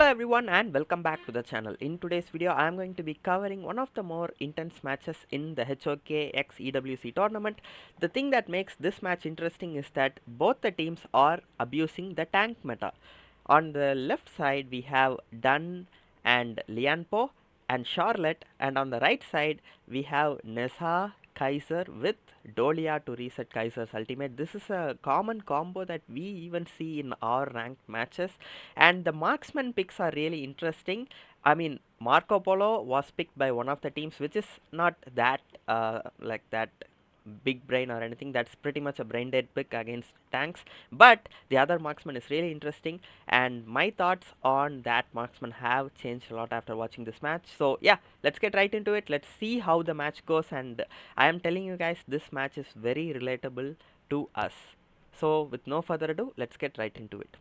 everyone and welcome back to the channel. In today's video I am going to be covering one of the more intense matches in the HoK x EWC tournament. The thing that makes this match interesting is that both the teams are abusing the tank meta. On the left side we have Dunn and Lianpo and Charlotte, and on the right side we have Nessa, Kaizer with Dolia to reset Kaizer's ultimate. This is a common combo that we even see in our ranked matches, and the marksman picks are really interesting. I mean, Marco Polo was picked by one of the teams, which is not that like that big brain or anything. That's pretty much a brain dead pick against tanks, but the other marksman is really interesting, and my thoughts on that marksman have changed a lot after watching this match. So yeah, let's get right into it. Let's see how the match goes, and I am telling you guys, this match is very relatable to us. So with no further ado, let's get right into it.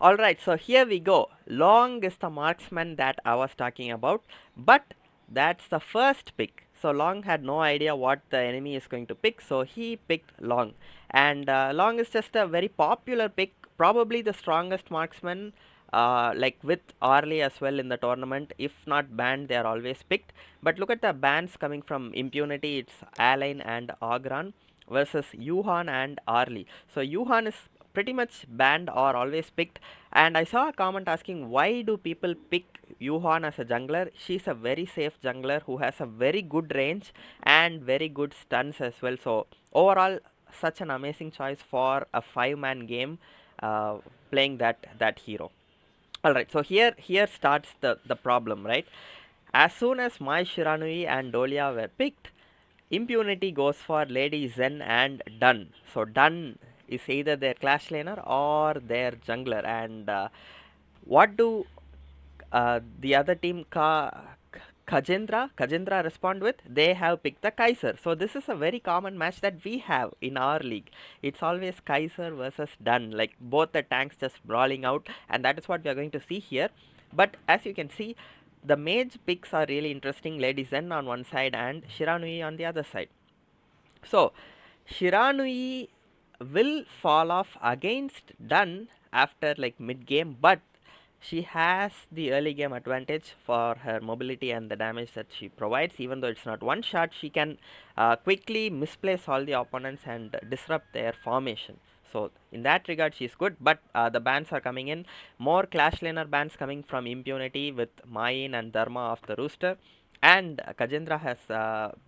Alright, so here we go. Long is the marksman that I was talking about, but that's the first pick. So Long had no idea what the enemy is going to pick, so he picked Long. And Long is just a very popular pick, probably the strongest marksman, like with Arley as well in the tournament. If not banned, they are always picked. But look at the bans coming from Impunity. It's Alain and Ogran versus Yuhan and Arley. So Yuhan is pretty much banned or always picked, and I saw a comment asking why do people pick Yuhan as a jungler. She's a very safe jungler who has a very good range and very good stuns as well. So overall, such an amazing choice for a 5-man game, playing that hero. Alright, so here starts the problem, right? As soon as my Shiranui and Dolia were picked, Impunity goes for Lady Zen and Dunn. So Dunn is either their clash laner or their jungler, and what do the other team Kajendra respond with? They have picked the Kaizer. So this is a very common match that we have in our league. It's always Kaizer versus Dunn, like both the tanks just brawling out, and that is what we are going to see here. But as you can see, the mage picks are really interesting. Lady Zen on one side and Shiranui on the other side. So Shiranui will fall off against Dunn after like mid game, but she has the early game advantage for her mobility and the damage that she provides. Even though it's not one shot, she can quickly misplace all the opponents and disrupt their formation. So in that regard, she's good, but the bans are coming in. More clash laner bans coming from Impunity with Mayin and Dharma of the Rooster, and Kajendra has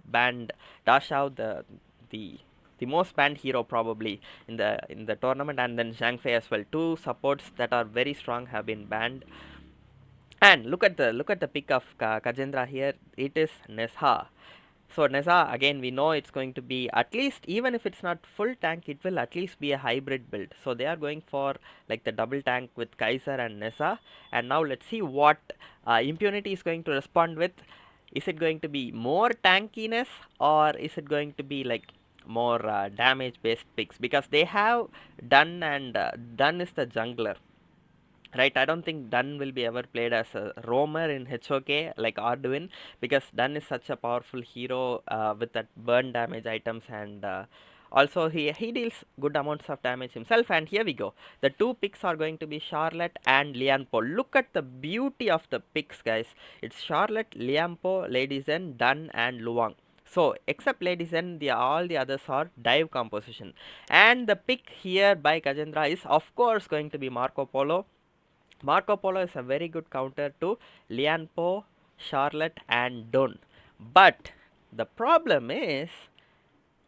banned Dashao, the the most banned hero probably in the tournament, and then Zhang Fei as well. Two supports that are very strong have been banned. And look at the pick of Kajendra here. It is Nessa. So Nessa, again, we know it's going to be, at least even if it's not full tank, it will at least be a hybrid build. So they are going for like the double tank with Kaizer and Nessa. And now let's see what Impunity is going to respond with. Is it going to be more tankiness, or is it going to be like more damage based picks? Because they have Dunn, and Dunn is the jungler, right? I don't think Dunn will be ever played as a roamer in HoK like Arduin, because Dunn is such a powerful hero with that burn damage items, and also he deals good amounts of damage himself. And here we go, the two picks are going to be Charlotte and Lianpo. Look at the beauty of the picks, guys. It's Charlotte, Lianpo, Lady Zen, Dunn and Luang. So except Lady Zen, all the others are dive composition, and the pick here by Kajendra is of course going to be Marco Polo. Marco Polo is a very good counter to Lianpo, Charlotte and Don. But the problem is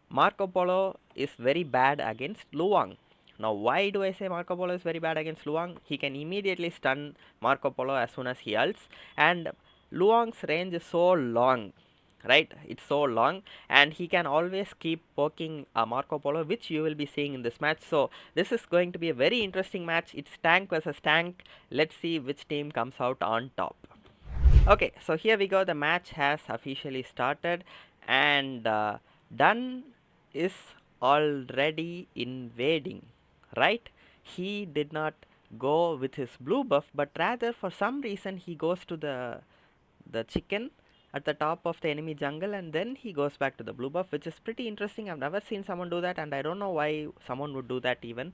Marco Polo is very bad against Luang. Now why do I say Marco Polo is very bad against Luang? He can immediately stun Marco Polo as soon as he ults, and Luang's range is so long, right? It's so long, and he can always keep poking Marco Polo, which you will be seeing in this match. So this is going to be a very interesting match. It's tank versus tank. Let's see which team comes out on top. Okay, so here we go. The match has officially started, and Dunn is already invading, right? He did not go with his blue buff, but rather for some reason he goes to the chicken, at the top of the enemy jungle, and then he goes back to the blue buff, which is pretty interesting. I've never seen someone do that, and I don't know why someone would do that even.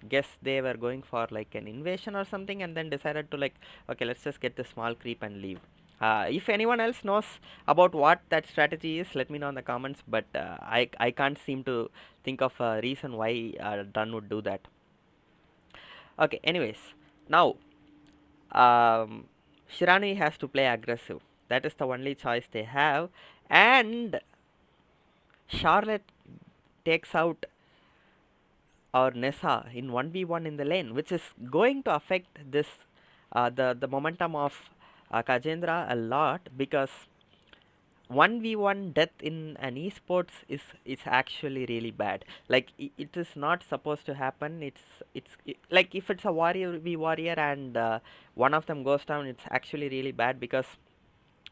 Guess they were going for like an invasion or something, and then decided to like, okay, let's just get the small creep and leave. If anyone else knows about what that strategy is, let me know in the comments, but I can't seem to think of a reason why Dunn would do that. Okay, anyways, now Shirani has to play aggressive. That is the only choice they have, and Charlotte takes out our Nessa in 1v1 in the lane, which is going to affect this the momentum of Kajendra a lot, because 1v1 death in an esports is actually really bad. Like it is not supposed to happen. Like if it's a warrior v warrior and one of them goes down, it's actually really bad, because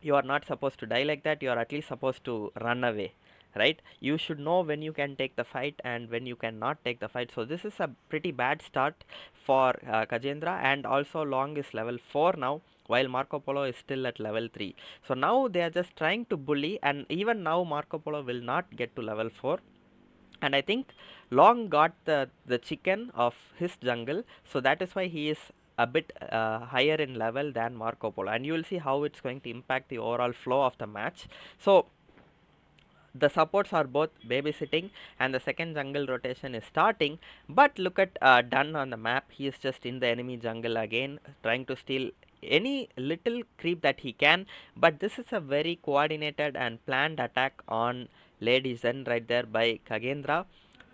you are not supposed to die like that. You are at least supposed to run away, right? You should know when you can take the fight and when you cannot take the fight. So this is a pretty bad start for Kajendra, and also Long is level 4 now, while Marco Polo is still at level 3. So now they are just trying to bully, and even now Marco Polo will not get to level 4. And I think Long got the chicken of his jungle, so that is why he is a bit higher in level than Marco Polo, and you will see how it's going to impact the overall flow of the match. So the supports are both babysitting, and the second jungle rotation is starting. But look at Dunn on the map. He is just in the enemy jungle again, trying to steal any little creep that he can. But this is a very coordinated and planned attack on Lady Zen right there by Kagendra.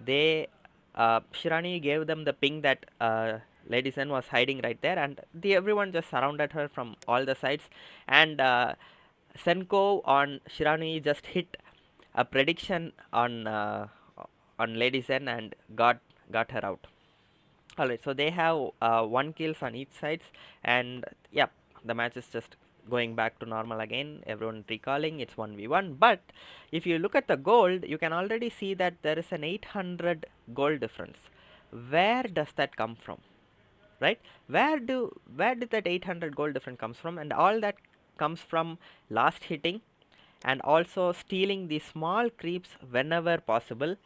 They Shirani gave them the ping that Lady Zen was hiding right there, and everyone just surrounded her from all the sides. And Senko on Shirani just hit a prediction on Lady Zen and got her out. Alright, so they have 1 kills on each sides, and yeah, the match is just going back to normal again. Everyone recalling it's 1v1. But if you look at the gold, you can already see that there is an 800 gold difference. Where does that come from, right? Where did that 800 gold difference comes from? And all that comes from last hitting, and also stealing the small creeps whenever possible,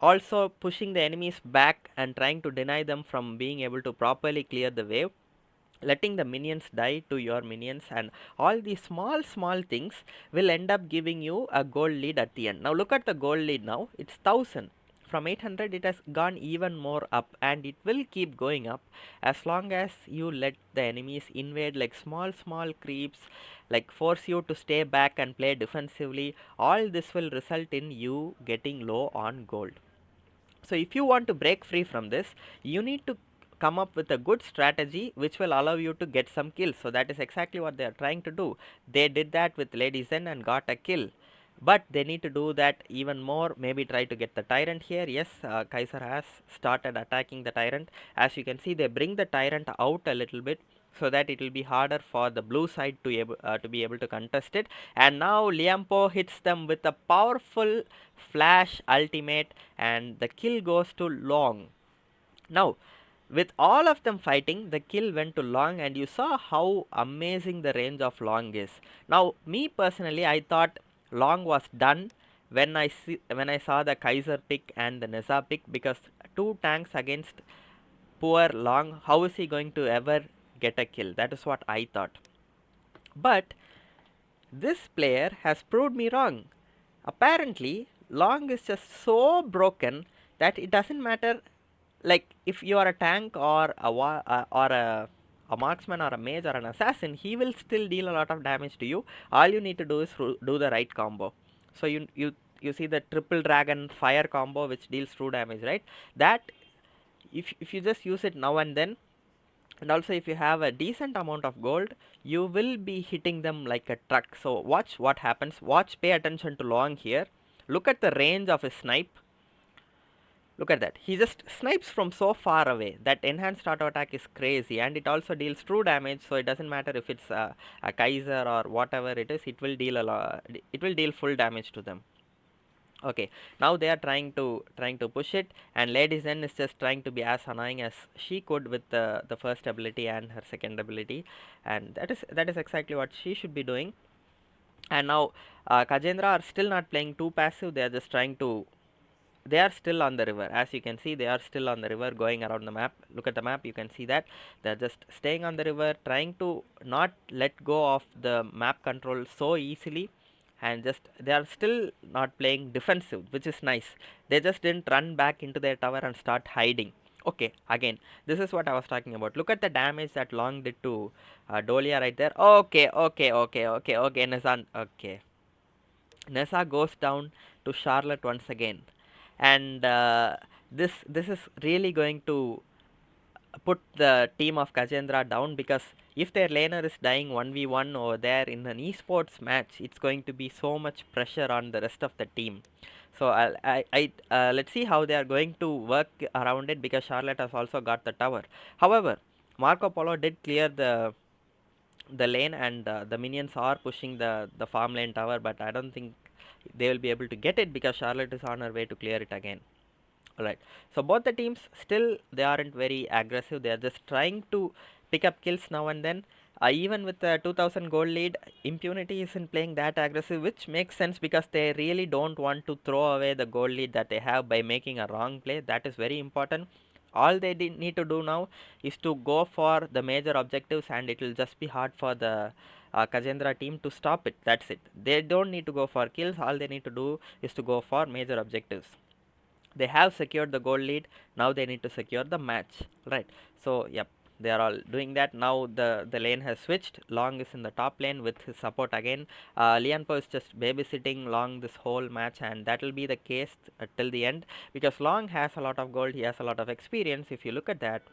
also pushing the enemies back and trying to deny them from being able to properly clear the wave, letting the minions die to your minions, and all these small things will end up giving you a gold lead at the end. Now look at the gold lead now, it's 1000. From 800 it has gone even more up, and it will keep going up as long as you let the enemies invade like small creeps, like force you to stay back and play defensively. All this will result in you getting low on gold. So if you want to break free from this, you need to come up with a good strategy which will allow you to get some kills. So that is exactly what they are trying to do. They did that with Lady Zen and got a kill, but they need to do that even more. Maybe try to get the tyrant here. Yes, Kaizer has started attacking the tyrant. As you can see, they bring the tyrant out a little bit, so that it will be harder for the blue side to be able to contest it. And now Liampo hits them with a powerful flash ultimate, and the kill goes to Long. Now with all of them fighting, the kill went to Long, and you saw how amazing the range of Long is. Now me personally, I thought Long was done when I saw the Kaizer pick and the Neza pick, because two tanks against poor Long, how is he going to ever get a kill? That is what I thought. But this player has proved me wrong. Apparently, Long is just so broken that it doesn't matter. Like if you are a tank or a marksman or a mage or an assassin, he will still deal a lot of damage to you. All you need to do is do the right combo. So you see the triple dragon fire combo which deals true damage, right? That if you just use it now and then, and also if you have a decent amount of gold, you will be hitting them like a truck. So watch what happens. Pay attention to Long here. Look at the range of his snipe. Look at that. He just snipes from so far away. That enhanced auto attack is crazy, and it also deals true damage. So it doesn't matter if it's a Kaizer or whatever it is. It will deal a lot. It will deal full damage to them. Okay, now they are trying to push it, and Lady Zen is just trying to be as annoying as she could with the first ability and her second ability, and that is exactly what she should be doing. And now Kajendra are still not playing too passive. They are just trying to, they are still on the river. As you can see, they are still on the river going around the map. Look at the map, you can see that they are just staying on the river, trying to not let go of the map control so easily, and just they are still not playing defensive, which is nice. They just didn't run back into their tower and start hiding. Okay, again, this is what I was talking about. Look at the damage that Long did to Dolia right there. Okay, okay, Nizan. Okay, Nessa goes down to Charlotte once again, and this is really going to put the team of Kajendra down, because if their laner is dying 1v1 over there in an esports match, it's going to be so much pressure on the rest of the team. So let's see how they are going to work around it, because Charlotte has also got the tower. However, Marco Polo did clear the lane, and the minions are pushing the farm lane tower, but I don't think they will be able to get it because Charlotte is on her way to clear it again. Alright, so both the teams still they aren't very aggressive. They are just trying to pick up kills now and then. Even with the 2000 gold lead, Impunity isn't playing that aggressive, which makes sense because they really don't want to throw away the gold lead that they have by making a wrong play. That is very important. All they need to do now is to go for the major objectives, and it will just be hard for the Kajendra team to stop it. That's it. They don't need to go for kills. All they need to do is to go for major objectives. They have secured the gold lead. Now they need to secure the match, right? So yep, they are all doing that. Now the lane has switched. Long is in the top lane with his support again. Lianpo is just babysitting Long this whole match, and that will be the case till the end, because Long has a lot of gold, he has a lot of experience. If you look at that,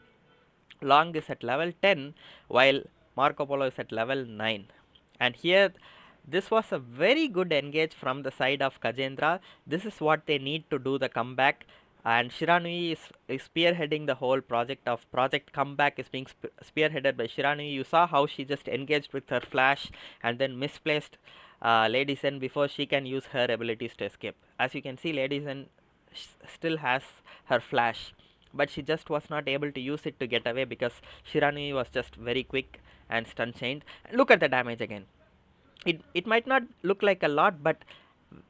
Long is at level 10 while Marco Polo is at level 9. And here this was a very good engage from the side of Kajendra. This is what they need to do the comeback. And Shiranui is spearheading the whole project of Project Comeback is being spearheaded by Shiranui. You saw how she just engaged with her flash and then misplaced Lady Zen before she can use her abilities to escape. As you can see, Lady Zen still has her flash, but she just was not able to use it to get away because Shiranui was just very quick and stun chained. Look at the damage again. It might not look like a lot, but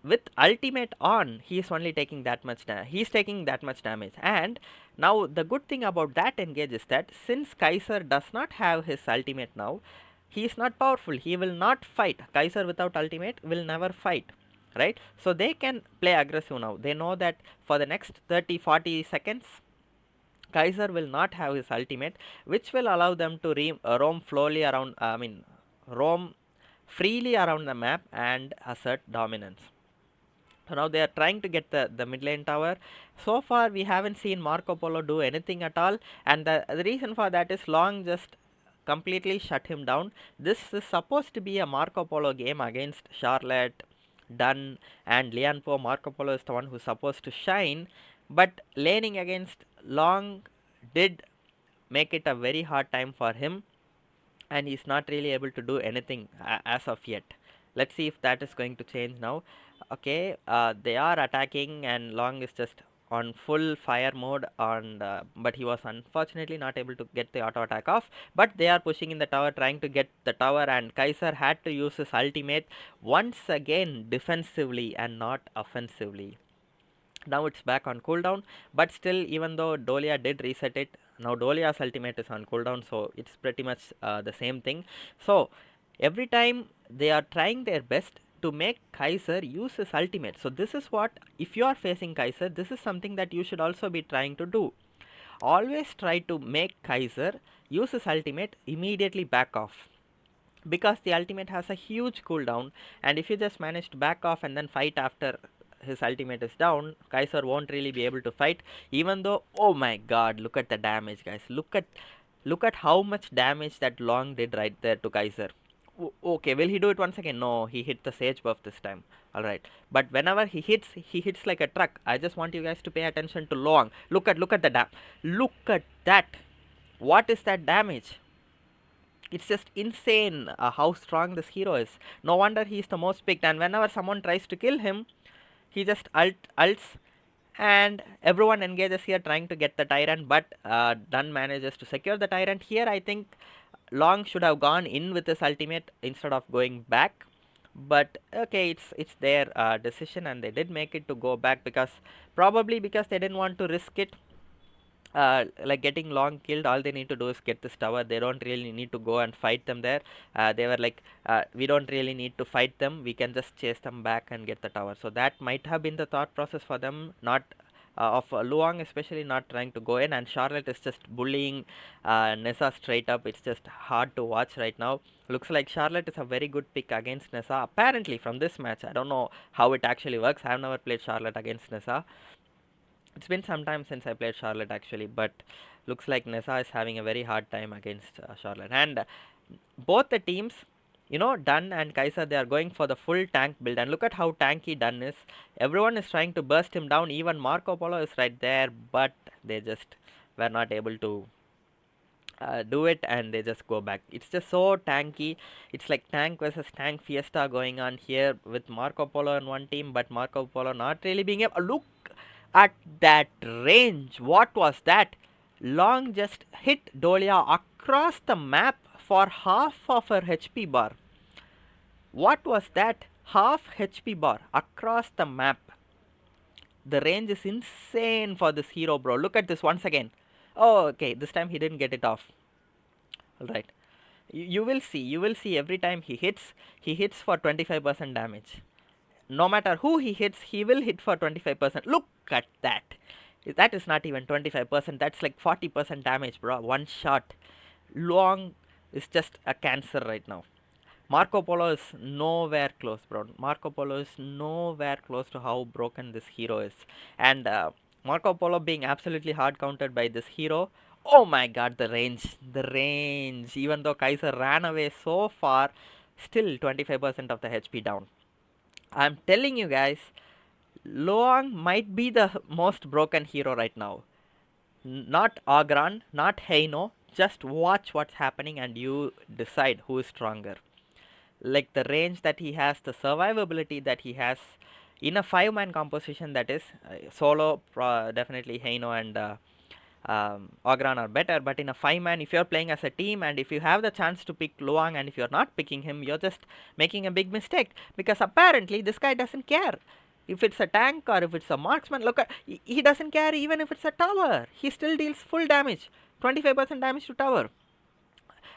with ultimate on, he is only taking that much he's taking that much damage. And now the good thing about that engage is that since Kaizer does not have his ultimate now, he is not powerful. He will not fight. Kaizer without ultimate will never fight, right? So they can play aggressive now. They know that for the next 30-40 seconds Kaizer will not have his ultimate, which will allow them to roam slowly around, roam freely around the map and assert dominance. So now they are trying to get the mid lane tower. So far we haven't seen Marco Polo do anything at all, and the reason for that is Long just completely shut him down. This is supposed to be a Marco Polo game against Charlotte, Dunn and Lianpo. Marco Polo is the one who's supposed to shine, but laning against Long did make it a very hard time for him, and he's not really able to do anything as of yet. Let's see if that is going to change now. Okay, they are attacking, and Long is just on full fire mode on, but he was unfortunately not able to get the auto attack off. But they are pushing in the tower, trying to get the tower, and Kaizer had to use his ultimate once again defensively and not offensively. Now it's back on cooldown, but still, even though Dolia did reset it, now Dolia's ultimate is on cooldown, so it's pretty much the same thing. So every time they are trying their best to make Kaizer use his ultimate. So this is what, if you are facing Kaizer, this is something that you should also be trying to do. Always try to make Kaizer use his ultimate, immediately back off, because the ultimate has a huge cooldown, and if you just manage to back off and then fight after his ultimate is down, Kaizer won't really be able to fight. Even though, oh my god, look at the damage, guys. Look at how much damage that Long did right there to Kaizer. Okay, will he do it once again? No, he hit the sage buff this time. Alright, but whenever he hits like a truck. I just want you guys to pay attention to Long. Look at the look at that. What is that damage? It's just insane how strong this hero is. No wonder he's the most picked, and whenever someone tries to kill him, he just ults, and everyone engages here trying to get the tyrant, but Dunn manages to secure the tyrant. Here I think Long should have gone in with his ultimate instead of going back, but okay, it's their decision, and they did make it to go back, because probably because they didn't want to risk it, like getting long killed. All they need to do is get this tower. They don't really need to go and fight them there. They were like, we don't really need to fight them, we can just chase them back and get the tower. So that might have been the thought process for them, not of Luang especially, not trying to go in. And Charlotte is just bullying Nessa straight up. It's just hard to watch right now. Looks like Charlotte is a very good pick against Nessa, apparently, from this match. I don't know how it actually works. I've never played Charlotte against Nessa. It's been some time since I played Charlotte actually, but looks like Nessa is having a very hard time against Charlotte. And both the teams, Dunn and Kaiser, they are going for the full tank build. And look at how tanky Dunn is. Everyone is trying to burst him down. Even Marco Polo is right there, but they just were not able to do it, and they just go back. It's just so tanky. It's like tank versus tank fiesta going on here with Marco Polo in one team, but Marco Polo not really being able. Look at that range. What was that? Long just hit Dolia across the map for half of her HP bar. What was that? Half HP bar across the map. The range is insane for this hero, bro. Look at this once again. Oh, okay. This time he didn't get it off. Alright. You will see. You will see every time he hits for 25% damage. No matter who he hits, he will hit for 25%. Look at that. That is not even 25%. That's like 40% damage, bro. One shot. Long is just a cancer right now. Marco Polo is nowhere close, bro. Marco Polo is nowhere close to how broken this hero is. And Marco Polo being absolutely hard countered by this hero. Oh my god, the range. The range. Even though Kaiser ran away so far, still 25% of the HP down. I'm telling you guys, Luang might be the most broken hero right now. Not Agran, not Heino. Just watch what's happening and you decide who is stronger. Like the range that he has, the survivability that he has in a 5-man composition, that is, solo, definitely Heino and Ogran are better, but in a 5-man, if you're playing as a team and if you have the chance to pick Luang and if you're not picking him, you're just making a big mistake, because apparently this guy doesn't care if it's a tank or if it's a marksman. Look at, he doesn't care even if it's a tower. He still deals full damage, 25% damage to tower.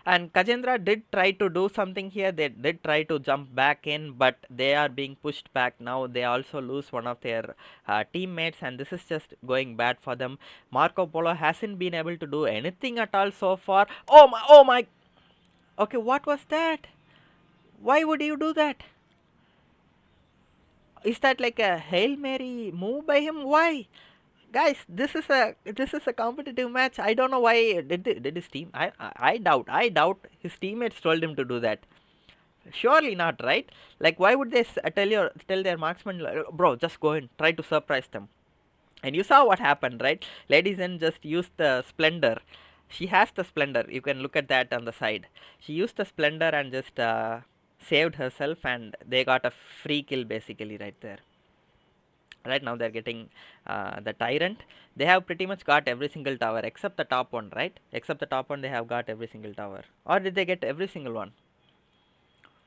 And Kajendra did try to do something here. They did try to jump back in, but they are being pushed back now. They also lose one of their teammates, and this is just going bad for them. Marco Polo hasn't been able to do anything at all so far. Oh my, oh my. Okay, what was that? Why would you do that? Is that like a Hail Mary move by him? Why? Guys, this is a competitive match. I don't know why did his team. I doubt his teammates told him to do that. Surely not, right? Like, why would they tell their marksman, bro, just go in, try to surprise them. And you saw what happened, right? Ladies and just used the splendor. She has the splendor. You can look at that on the side. She used the splendor and just saved herself, and they got a free kill basically right there. Right now they're getting the tyrant. They have pretty much got every single tower except the top one, right? Except the top one, they have got every single tower. Or did they get every single one?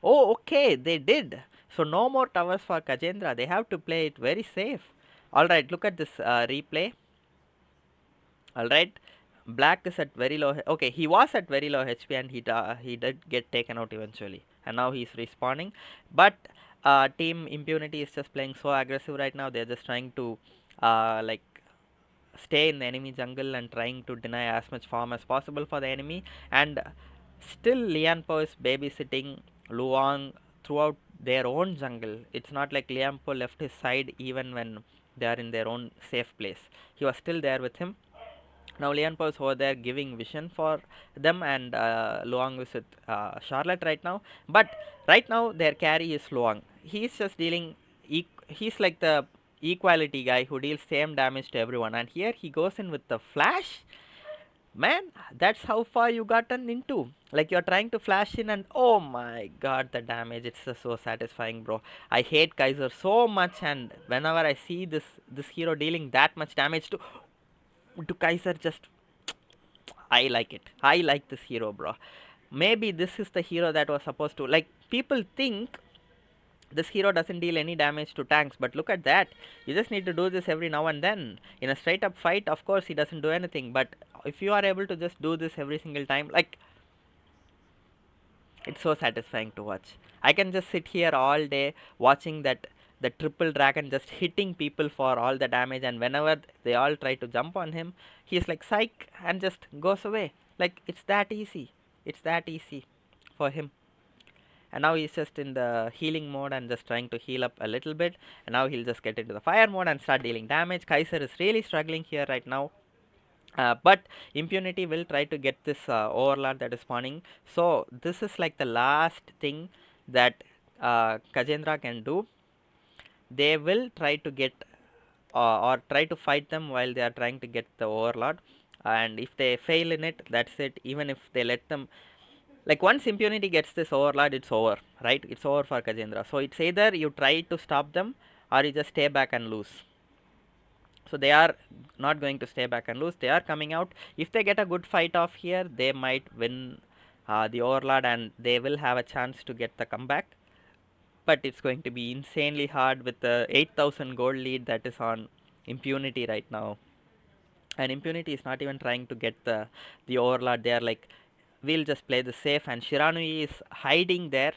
Oh, okay, they did. So no more towers for Kajendra. They have to play it very safe. Alright, look at this replay. Alright, Black is at very low. Okay, he was at very low HP and he did get taken out eventually. And now he's respawning. But Team Impunity is just playing so aggressive right now. They're just trying to like stay in the enemy jungle and trying to deny as much farm as possible for the enemy. And still Lianpo is babysitting Luang throughout their own jungle. It's not like Lianpo left his side even when they are in their own safe place. He was still there with him. Now Lianpo is over there giving vision for them, and Luang is with Charlotte right now. But right now their carry is Luang. He's just dealing, he's like the equality guy who deals same damage to everyone, and here he goes in with the flash. Man, that's how far you gotten into. Like, you're trying to flash in and oh my god, the damage, it's just so satisfying, bro. I hate Kaiser so much, and whenever I see this hero dealing that much damage to Kaiser, just I like it. I like this hero, bro. Maybe this is the hero that was supposed to, like, people think This hero doesn't deal any damage to tanks, but look at that. You just need to do this every now and then. In a straight up fight, of course, he doesn't do anything, but if you are able to just do this every single time, like, it's so satisfying to watch. I can just sit here all day watching that the triple dragon just hitting people for all the damage, and whenever they all try to jump on him, he's like psych and just goes away. Like, it's that easy. It's that easy for him. And now he's just in the healing mode and just trying to heal up a little bit, and now he'll just get into the fire mode and start dealing damage. Kaizer is really struggling here right now. But Impunity will try to get this Overlord that is spawning. So this is like the last thing that Kajendra can do. They will try to get or try to fight them while they are trying to get the Overlord, and if they fail in it, that's it. Even if they let them, like, once Impunity gets this Overlord, it's over, right? It's over for Kajendra. So it's either you try to stop them or you just stay back and lose. So they are not going to stay back and lose. They are coming out. If they get a good fight off here, they might win the Overlord, and they will have a chance to get the comeback. But it's going to be insanely hard with the 8,000 gold lead that is on Impunity right now. And Impunity is not even trying to get the Overlord. They are like, we'll just play the safe, and Shiranui is hiding there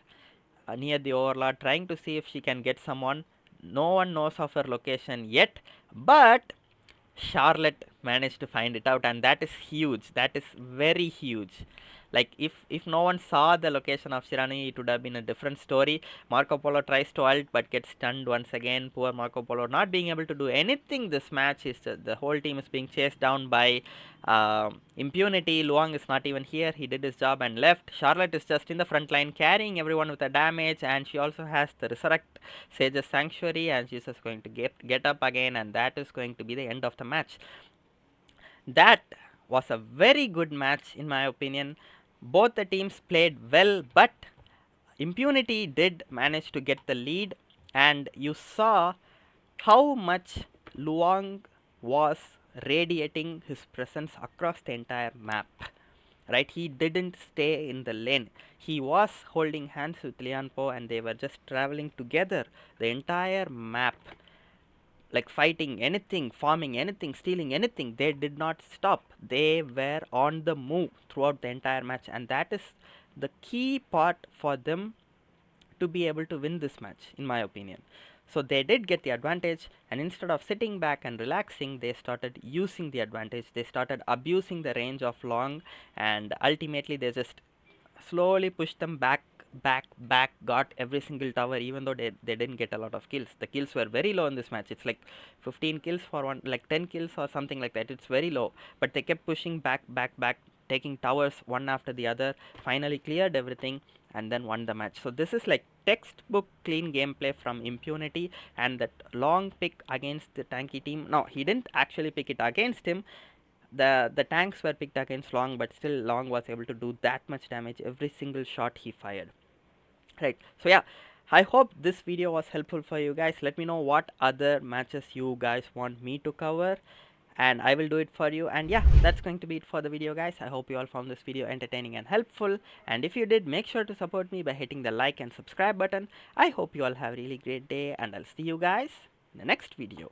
near the Overlord, trying to see if she can get someone. No one knows of her location yet, but Charlotte managed to find it out, and that is huge. That is very huge. Like, if no one saw the location of Shiranui, it would have been a different story. Marco Polo tries to ult but gets stunned once again. Poor Marco Polo not being able to do anything. This match is the whole team is being chased down by Impunity. Luang is not even here. He did his job and left. Charlotte is just in the front line carrying everyone with the damage, and she also has the Resurrect Sage's Sanctuary, and she's just going to get up again, and that is going to be the end of the match. That was a very good match in my opinion. Both the teams played well, but Impunity did manage to get the lead, and you saw how much Luang was radiating his presence across the entire map. Right, he didn't stay in the lane. He was holding hands with Lian Po, and they were just traveling together the entire map, like fighting anything, farming anything, stealing anything. They did not stop. They were on the move throughout the entire match, and that is the key part for them to be able to win this match, in my opinion. So they did get the advantage, and instead of sitting back and relaxing, they started using the advantage. They started abusing the range of Long, and ultimately they just slowly pushed them back, got every single tower, even though they didn't get a lot of kills. The kills were very low in this match. It's like 15 kills for one, like 10 kills or something like that. It's very low, but they kept pushing back, taking towers one after the other, finally cleared everything, and then won the match. So this is like textbook clean gameplay from Impunity, and that Long pick against the tanky team. No, he didn't actually pick it against him. The tanks were picked against Long, but still Long was able to do that much damage every single shot he fired. Right, so yeah, I hope this video was helpful for you guys. Let me know what other matches you guys want me to cover, and I will do it for you. And yeah, that's going to be it for the video, guys. I hope you all found this video entertaining and helpful, and if you did, make sure to support me by hitting the like and subscribe button. I hope you all have a really great day, and I'll see you guys in the next video.